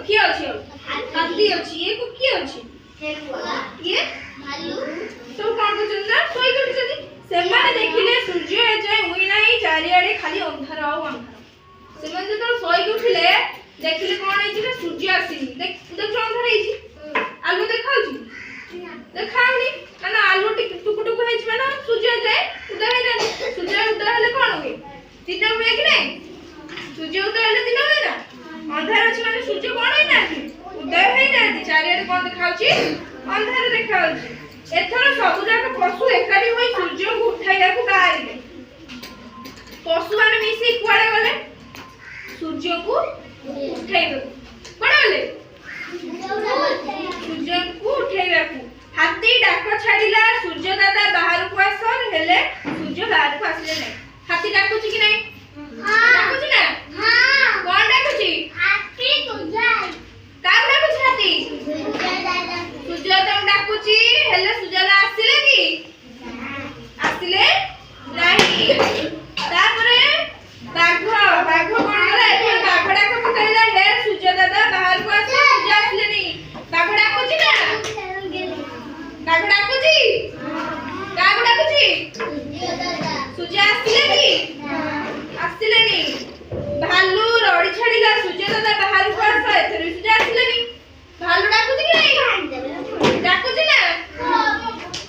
किए अछि हाथी अछि ये को किए अछि ये भालू तो कौन को चंदा सोई कर छथि से माने देखिले सूर्य ए जाय हुई नाही चारियाडे खाली अंधार आउ अंधार से माने तो सोई के उठिले देखिले कोन हे जे सूर्य आसी देख देख अंधार हे छी आलू देखाउची देखाउनी ना आलू टुकु टुकु हे छी ना सूर्य जाय उदय हे ना सूर्य उदय हेले कोन होई दिन हुए कि नहीं सूर्य उदय हेले दिन होई ना अंधार अछि माने सूर्य कोन हे ना उदय हे ना चारियाडे कोन देखाउची अंधार देखाउची एथर सबुजाक पशु एकाठी होई सूर्य को उठाइया को बाहरिले पशु माने मिसी कुआडे गले सूर्य को उठाइबे कोन गले सूर्य को उठाइबा को हाथी डाक छाडिला सूर्य दादा बाहर को आसन हेले सूर्य बाहर को आसले नै हाथी डाकुची कि नै हां डाकुची ना हां कोन डाकुची हाथी सूर्य का डाकुची हाथी सूर्य दादा डाकुची हेले सुजादा आसिले कि आसिले नाही तापरे बाघ कोन करे बाघडा को पकड़ला हे सुजा दादा बाहर को आसे सुजा आसिले नहीं बाघडा कोची ना बाघडा कोची बाघडा कोची सुजा आसिले कि आसिले नहीं भालू रड़ी छाड़ीला सुजा दादा बाहर को आसे एथरे सुजा आसिले नहीं भालू डाकुची कि नहीं डाकुची ना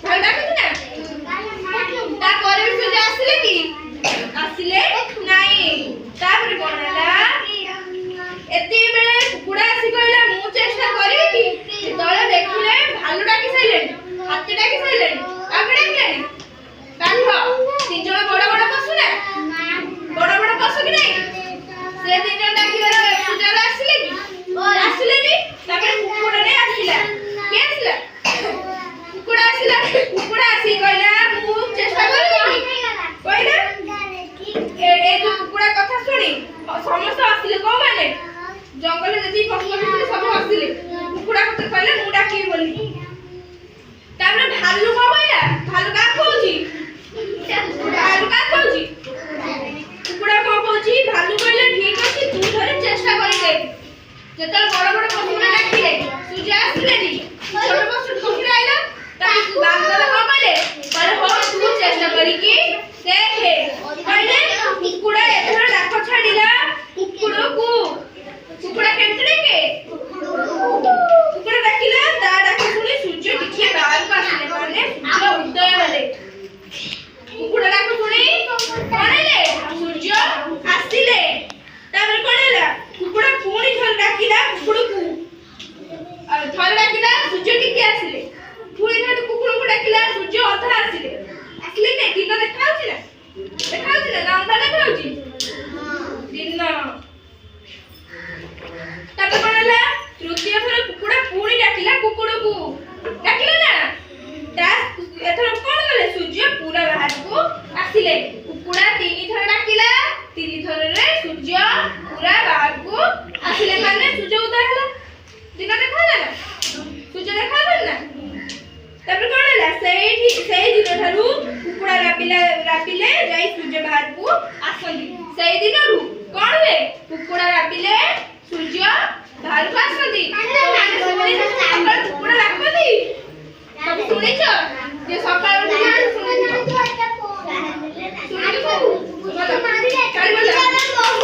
भालू डाकुची ना ता करे सुजा आसिले कि आसिले नाही तापर कोनला एती बेले कुकुडा आसी कहला मु चेष्टा करिवि कि तळे देखिले भालू डाकी साइले हाथी डाकी साइले आगडे डाकिले बाघ तीन जण बड़ बड़ पशु ना बड़ पशु कि नहीं से तीन जण डाकिला सुजा आसिले कि आसिले नि तापर कुकुडा ने आसिला के आसिला कुकुडा आसिला कुकुडा आसी कहला मु चेष्टा करिवि कहला ए जो कुकुडा कथा सुनी समस्त आसिले को माने जंगल जदी पशु पक्षी सब आसिले कुकुडा कथा कहले मु डाकी बोली तापर भालू को कहला भालू का कहूची भालू का कहूची कुकुडा को कहूची भालू कहले ठीक अछि तू थोड़े चेष्टा करि दे जेतल बड़ बड़ पशु ना डाकिले सुजा आसिले नी छोट पशु कोकिरा आइला ताकि बांदर को कहले हो तू चेष्टा करि कि देखे कहले कुकुडा एथर डाक छाडिला कुकुडा केमते देखे कुकुडा डाकिला ता डाक सुनी सूर्य टिके बाहर को आसिले माने सूर्य उदय होले कुकुडा डाक सुनी कोनले सूर्य आसिले तापर कोनला कुकुडा पुणी थर डाकिला कुकुडू को थर डाकिला सूर्य टिके आसिले पुणी थर कुकुडू को डाकिला सूर्य अधा आसिले आसिले ने दिन देखाउची ना अंधा देखाउची दिन तापर कोनला तृतीय थर कुकुडा पुणी डाकिला कुकुडू को डाकिला ना ता एथर कोन गले सूर्य पूरा बाहर को आसिले कुकुडा तीन थर डाकिला तीन थर रे सूर्य पूरा बाहर को आसिले माने सूर्य उदय होला दिन देखाला ना सूर्य देखाला ना तापर कोन होला सेही दिन थारु कुकुडा रापिले जाई सूर्य बाहर को आसंदी सेही दिनरु कोन वे कुकुडा रापिले सूर्य बाहर को आसंदी माने कुकुडा रापदी सब सुनिछ जे सकाळ